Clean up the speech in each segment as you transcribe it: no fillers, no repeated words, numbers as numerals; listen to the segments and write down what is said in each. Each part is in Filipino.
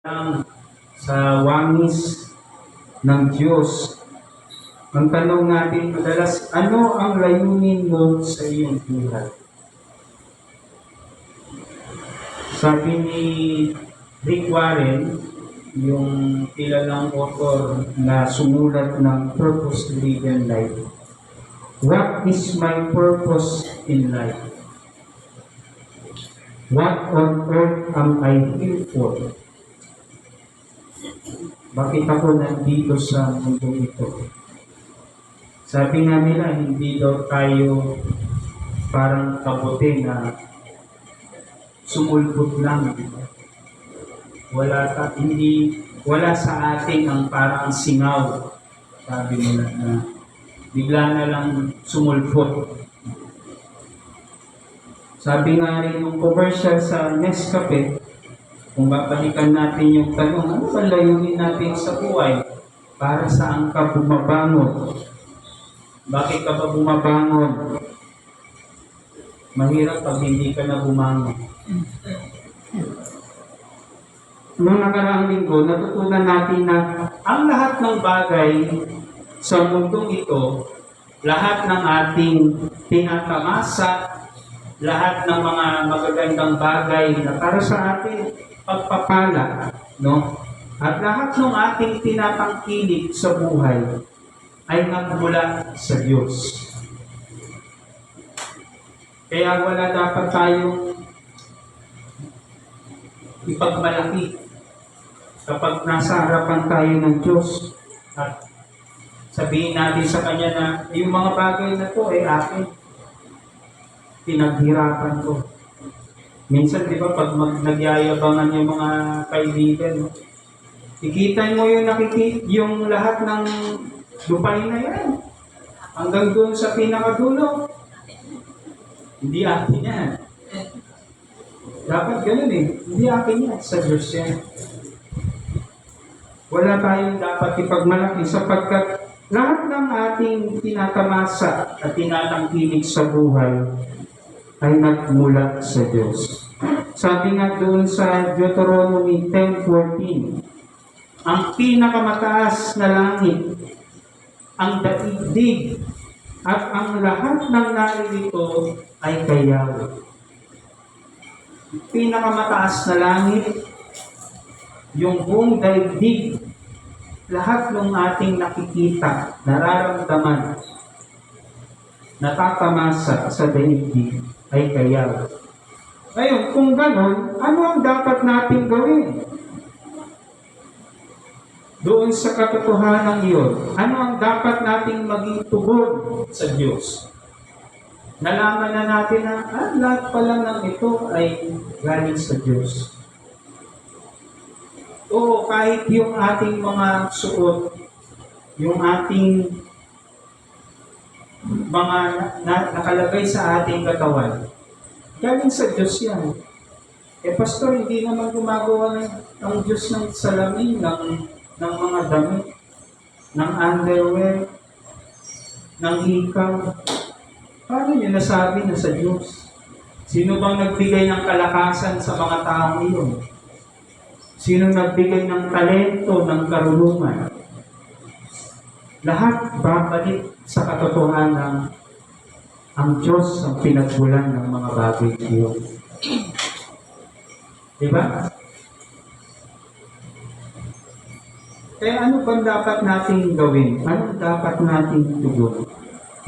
lang sa wangis ng Diyos. Ang tanong natin madalas, ano ang layunin mo sa iyong buhay? Sabi ni Rick Warren, yung kilalang author na sumulat ng Purpose-Driven Life. What is my purpose in life? What on earth am I here for? Bakit ako nandito sa mundo ito? Sabi nga nila, hindi daw tayo parang kabote na sumulpot lang. Wala sa atin ang parang singaw. Sabi nila na bigla na lang sumulpot. Sabi nga rin yung commercial sa Nescafe, kung babalikan natin yung tanong, ano ba layunin natin sa buhay? Para saan ka bumabangon? Bakit ka ba bumabangon? Mahirap pag hindi ka na bumangon. Noong nakaraang linggo, natutunan natin na ang lahat ng bagay sa mundong ito, lahat ng ating tinatamasa, lahat ng mga magagandang bagay na para sa atin pagpapala, no? At lahat ng ating tinatangkilik sa buhay ay nagmula sa Diyos. Kaya wala dapat tayong ipagmalaki kapag nasa harapan tayo ng Diyos at sabihin natin sa Kanya na yung mga bagay na to ay akin. Pinaghirapan ko. Minsan, di ba, pag nagyayabangan yung mga kaibigan, no? Ikita mo yung lahat ng lupain na yan. Hanggang doon sa pinakadulo. Hindi akin yan. Dapat ganun eh. Hindi akin yan. Sa Diyos yan. Wala tayong dapat ipagmalaki sapagkat lahat ng ating tinatamasa at tinatangkilik sa buhay ay nagmula sa Diyos. Sabi nga doon sa Deuteronomy 10:14, ang pinakamataas na langit, ang daigdig, at ang lahat ng naririto ay kay Yahweh. Pinakamataas na langit, yung buong daigdig, lahat ng ating nakikita, nararamdaman, natatamasa sa daigdig, ay kay Yahweh. Ngayon, kung gano'n, ano ang dapat natin gawin? Doon sa katotohanan iyon, ano ang dapat nating maging tugon sa Diyos? Nalaman na natin na lahat pala ng ito ay galing sa Diyos. Oo, kahit yung ating mga suot, yung ating mga nakalagay sa ating katawan, galing sa Diyos yan. Pastor, hindi naman gumagawa ng Diyos ng salamin, ng mga damit, ng underwear, ng hikaw. Paano niyo nasabi na sa Diyos? Sino bang nagbigay ng kalakasan sa mga taong iyon? Sino nagbigay ng talento, ng karunungan? Lahat babalik sa katotohanan ang Diyos ang pinagbulan ng mga bagay iyon. Diba? Kaya ano bang dapat nating gawin? Ano dapat nating tugon?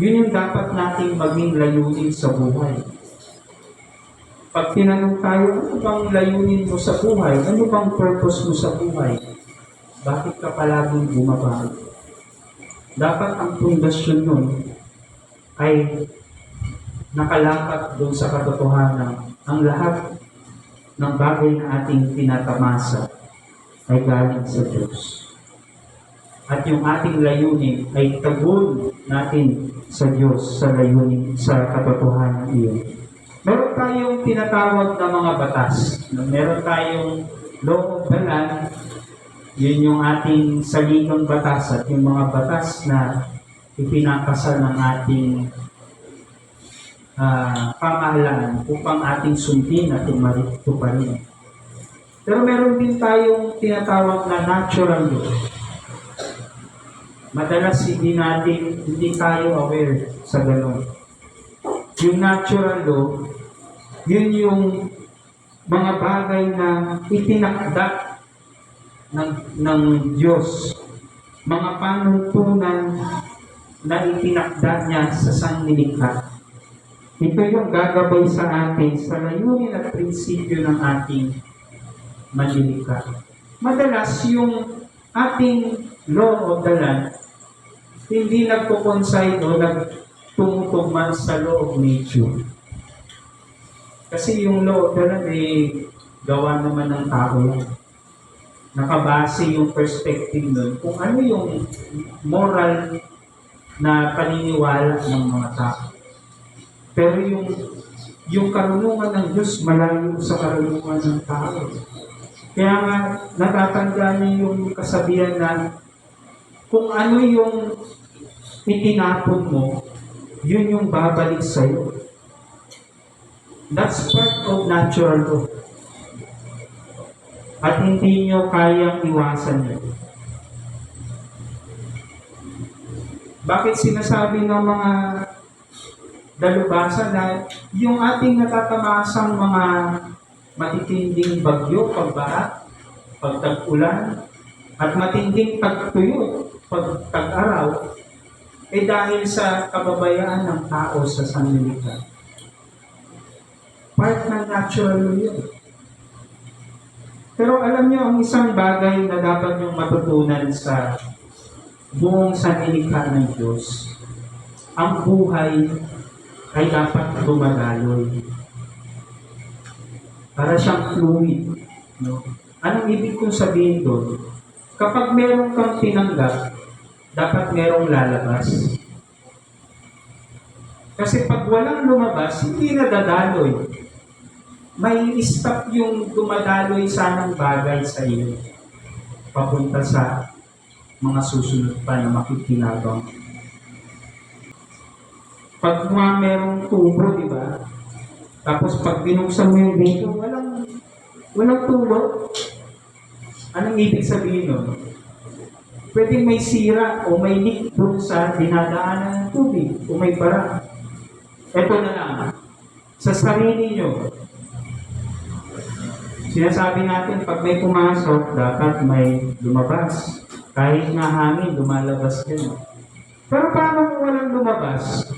Yun yung dapat nating maging layunin sa buhay. Pag tinanong tayo, ano bang layunin mo sa buhay? Ano bang purpose mo sa buhay? Bakit ka palaging bumabangon? Dapat ang pundasyon nun ay nakalapat doon sa katotohanan. Ang lahat ng bagay na ating tinatamasa ay galing sa Diyos. At yung ating layunin ay tagun natin sa Diyos sa layunin, sa katotohanan iyon. Meron tayong tinatawag na mga batas. Meron tayong law of the land. Yun yung ating saligang batas at yung mga batas na ipinapasal ng ating pamahalaan upang ating sundin at tuparin. Pero meron din tayong tinatawag na natural law. Madalas hindi tayo aware sa gano'n. Yung natural law, yun yung mga bagay na itinakda ng Diyos. Mga panuntunan na itinakda niya sa sanglilikha. Ito yung gagabay sa atin sa layunin at prinsipyo ng ating manlilikha. Madalas yung ating law of the land hindi nagpo-coincide o nagtumutugma sa law of nature. Kasi yung law of the land gawa naman ng tao yan. Nakabase yung perspective nun kung ano yung moral na paniniwala ng mga tao. Pero yung karunungan ng Diyos malayo sa karunungan ng tao. Kaya nga natatandaan niyo yung kasabihan na kung ano yung itinapon mo, yun yung babalik sa'yo. That's part of natural law. At hindi nyo kayang iwasan yun. Bakit sinasabi ng mga dalubhasa na yung ating natatamasang mga matitinding bagyo, pagbaha, pagtag-ulan, at matinding tagtuyo, pagtag-araw, dahil sa kababayaan ng tao sa sanlilikha. Part ng natural law yun. Pero alam niyo, ang isang bagay na dapat niyong matutunan sa buong sanlilikha ng Diyos, ang buhay ay dapat dumadaloy. Para siyang fluid. No? Anong ibig kong sabihin doon? Kapag meron kang tinanggap, dapat merong lalabas. Kasi pag walang lumabas, hindi na dadaloy. May stop yung dumadaloy sanang bagay sa iyo papunta sa mga susunod pa na makikinabang. Pag merong tubo, di ba? Tapos pag binuksan mo yung dito, walang tubo. Anong ibig sabihin nun? Pwedeng may sira o may leak doon sa dinadaanan ng tubig o may bara. Ito na lang. Sa sarili nyo, sinasabi natin, pag may pumasok, dapat may lumabas. Kahit na hangin, lumalabas din. Pero paano kung walang lumabas?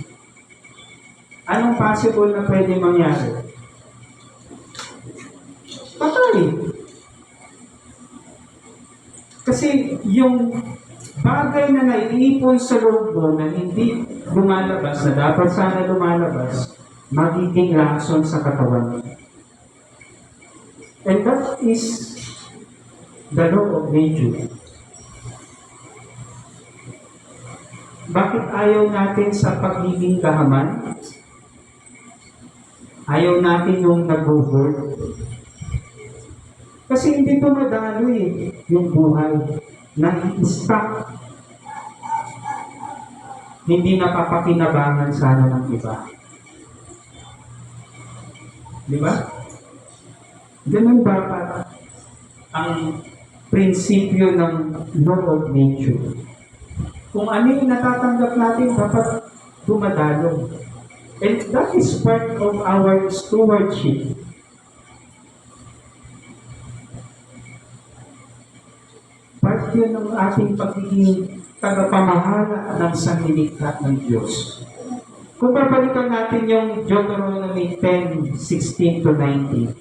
Anong possible na pwede mangyari? Patay. Kasi yung bagay na naiipon sa loob mo na hindi lumalabas, na dapat sana lumalabas, magiging lason sa katawan mo. And that is the law of nature. Bakit ayaw natin sa pagiging kahaman? Ayaw natin yung nag-over. Kasi hindi ito madaloy yung buhay. Nag-i-stuck. Hindi napapakinabangan sana ng iba. Di ba? Ganun dapat ang prinsipyo ng law of nature. Kung ano yung natatanggap natin, dapat dumadalo. And that is part of our stewardship. Part yun ng ating pagiging tagapamahala ng sanlilikha ng Diyos. Kung babalikan natin yung Deuteronomy 10:16 to 19,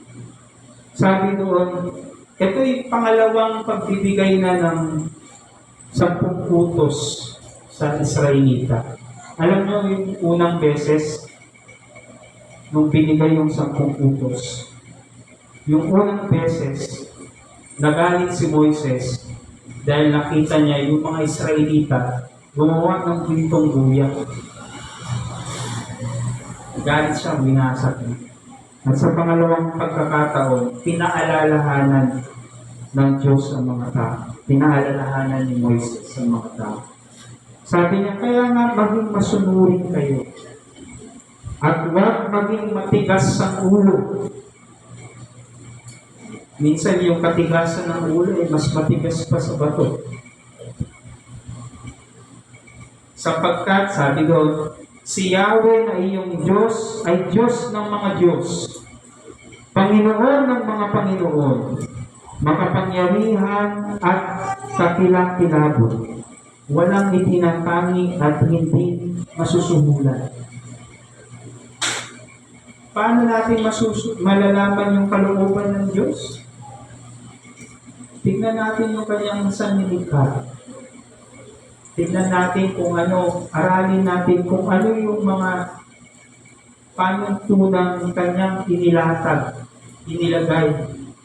sabi doon, ito yung pangalawang pagbibigay na ng 10 utos sa Israelita. Alam nyo yung unang beses, nung binigay yung 10 utos, yung unang beses, nagalit si Moises dahil nakita niya yung mga Israelita gumawa ng pintong guya. Galit siya, binasag niya. At sa pangalawang pagkakataon, pinaalalahanan ng Diyos ang mga tao. Pinaalalahanan ni Moises sa mga tao. Sabi niya, kaya nga maging masunurin kayo. At huwag maging matigas sa ulo. Minsan yung katigasan ng ulo ay mas matigas pa sa bato. Sapagkat, sabi doon, si Yahweh na iyong Diyos ay Diyos ng mga Diyos, Panginoon ng mga Panginoon, makapangyarihan at kakilakilabot, walang itinatangi at hindi masusuhulan. Paano natin malalaman yung kalooban ng Diyos? Tignan natin yung kanyang sanlilikha. Tignan natin kung ano, aralin natin kung ano yung mga panuntunang kanyang inilagay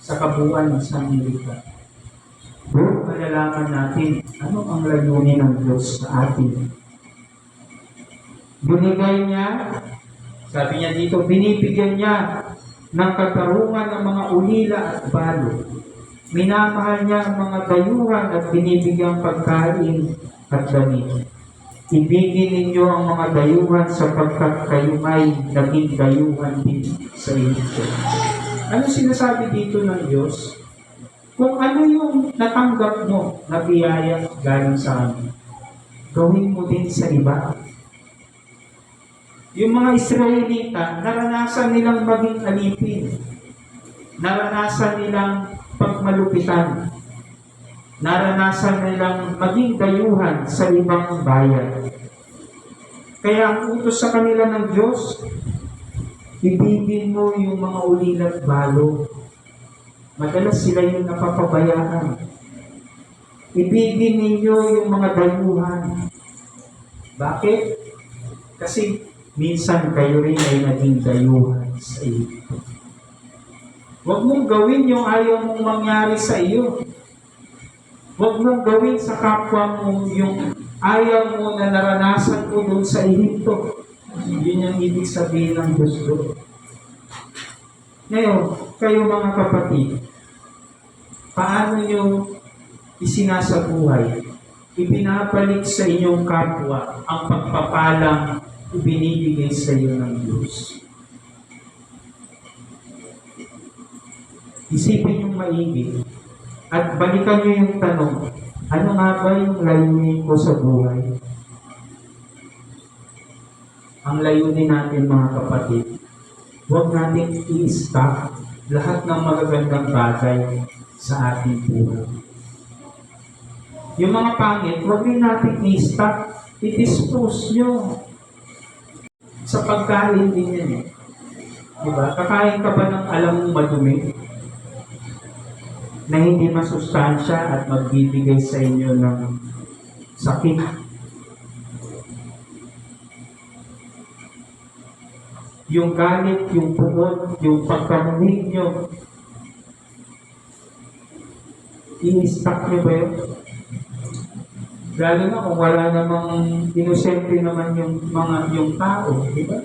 sa kabuuan ng sanlilikha. Doon malalaman natin ano ang layunin ng Diyos sa atin. Binigay niya, sabi niya dito, binibigyan niya ng katarungan ng mga ulila at balo. Minamahal niya ang mga dayuhan at binibigyan pagkain at damit. Ibigin ninyo ang mga dayuhan sapagkat kayo ay naging dayuhan din sa Egypto. Ano sinasabi dito ng Diyos? Kung ano yung natanggap mo na biyaya galing sa amin, gawin mo din sa iba. Yung mga Israelita, naranasan nilang maging alipin. Naranasan nilang pagmalupitan. Naranasan nilang maging dayuhan sa ibang bayan. Kaya ang utos sa kanila ng Diyos, ibigin mo yung mga ulila at balo. Madalas sila yung napapabayaan. Ibigin ninyo yung mga dayuhan. Bakit? Kasi minsan kayo rin ay naging dayuhan sa iyo. Huwag mong gawin yung ayaw mong mangyari sa iyo. Huwag mong gawin sa kapwa mo yung ayaw mo na naranasan mo doon sa Ehipto. Yun yung ibig sabihin ng Diyos doon. Ngayon, kayo mga kapatid, paano nyo isinasabuhay? Ibinabalik sa inyong kapwa ang pagpapalang ibinibigay sa iyo ng Diyos. Isipin yung maigi at balikan nyo yung tanong, ano nga ba yung layunin ko sa buhay? Ang layunin natin mga kapatid, huwag natin i-stop lahat ng magagandang bagay sa ating buhay. Yung mga pangit, huwag rin natin i-stop, i-dispose nyo. Sa pagkain din yan eh. Diba? Kakain ka ba ng alam mong madumi? Na hindi masustansya at magbibigay sa inyo ng sakit. Yung galit, yung pungod, yung pagkamuhig nyo, i-stock nyo ba yun? Lalo na kung wala namang inosente naman yung tao, di ba?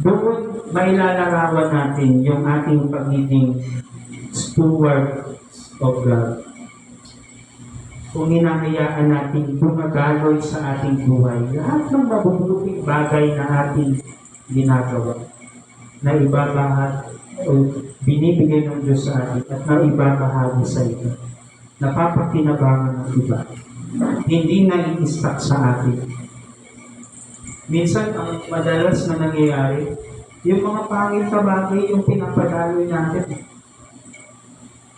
Doon mailalarawan natin yung ating pagiging steward of God. Kung hinahayaan natin gumagaloy sa ating buhay, lahat ng mabubuting bagay na ating ginagawa, na ibabahagi o binibigay ng Diyos sa atin at na ibabahagi sa iba, napapakinabangan ng iba, hindi na i-stack sa atin. Minsan, ang madalas na nangyayari, yung mga pangit na bagay yung pinapadaloy natin.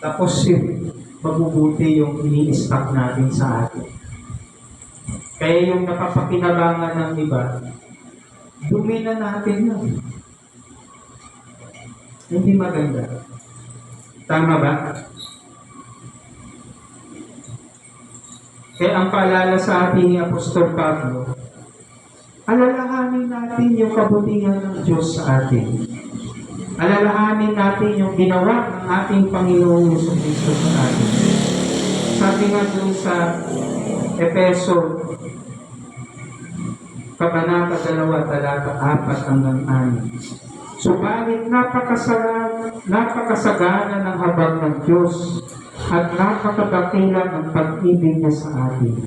Tapos yung mabubuti yung ini-stack natin sa atin. Kaya yung napapakinabangan ng iba, dumi na natin yun. Hindi maganda. Tama ba? Kaya ang paalala sa atin ni Apostol Pablo, alalahanin natin yung kabutihan ng Diyos sa atin. Alalahanin natin yung ginawa ng ating Panginoong Jesucristo sa atin. Sabi nga doon sa Efeso, Kabanata 2, talata 4 hanggang 6. Subalit napakasagana ng habag ng Diyos at napakadakila ng pag-ibig niya sa atin.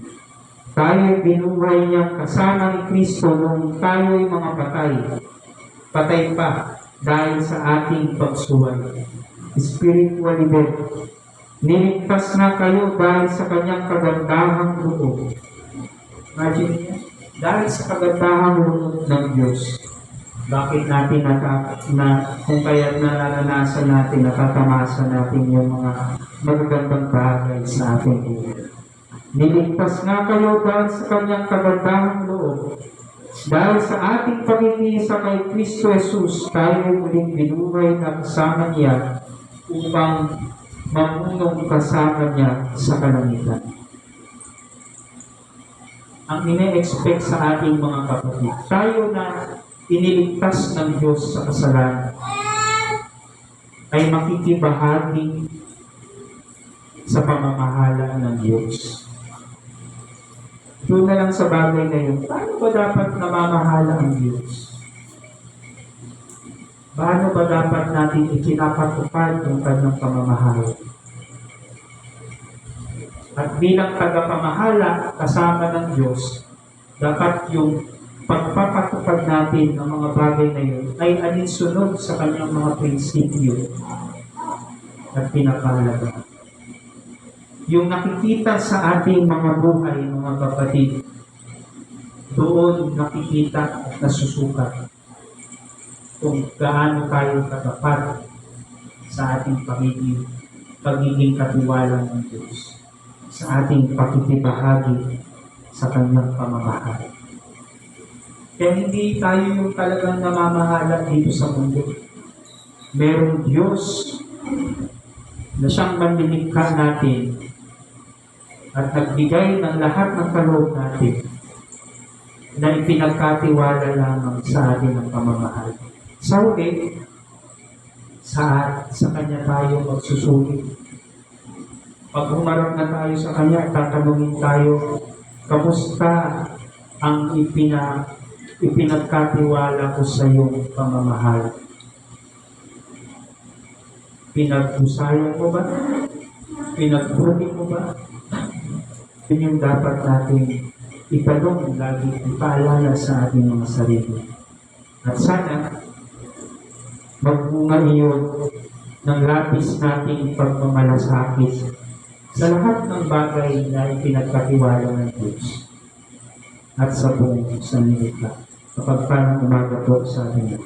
Tayo'y binuhay niya kasama ni Kristo nung tayo'y mga patay pa dahil sa ating pagsuway. Spiritually dead. Niligtas na kayo dahil sa kanyang kagandahang loob. Imagine niyo, dahil sa kagandahang loob ng Diyos, bakit natin kung kaya nararanasan natin, natatamasa natin yung mga magagandang bagay sa ating buhay. Niligtas nga kayo dahil sa kanyang kagandahang loob. Dahil sa ating pagigisa kay Kristo Jesus, tayo muling binuhay na kasama niya upang mamunong kasama niya sa kalangitan. Ang ine-expect sa ating mga kapatid, tayo na iniligtas ng Diyos sa kasalanan, ay makikibahagi sa pamamahala ng Diyos. Doon na lang sa bagay na yun, paano ba dapat namamahala ang Diyos? Paano ba dapat natin ikinapatupad yung kanyang pamamahala? At bilang tagapamahala kasama ng Diyos, dapat yung pagpapatupad natin ng mga bagay na yun ay alinsunod sa kanyang mga prinsipyo at pinapahalaga. Yung nakikita sa ating mga buhay, mga kapatid, doon nakikita at nasusukat kung gaano tayo katapat sa ating pagiging katiwala ng Diyos, sa ating pakikibahagi sa kanyang pamamahala. Kaya hindi tayo yung talagang namamahala dito sa mundo. Merong Diyos na siyang manlilikha natin at nagbigay ng lahat ng kaloob natin na ipinagkatiwala lamang sa atin ang pamamahal. Sa huli, sa Kanya tayo magsusulit. Pag humarap na tayo sa Kanya, tatanungin tayo, kamusta ang ipinagkatiwala ko sa iyong pamamahal? Pinag-usayan mo ba? Pinag-pruning mo ba? Yun yung dapat natin itanong lagi, ipaalala sa ating mga sarili. At sana, magbunga iyon ng labis nating pagmamalasakit sa lahat ng bagay na ipinagkatiwala ng Diyos at sa buong sanlibutan. Kapag parang umaga po sa ating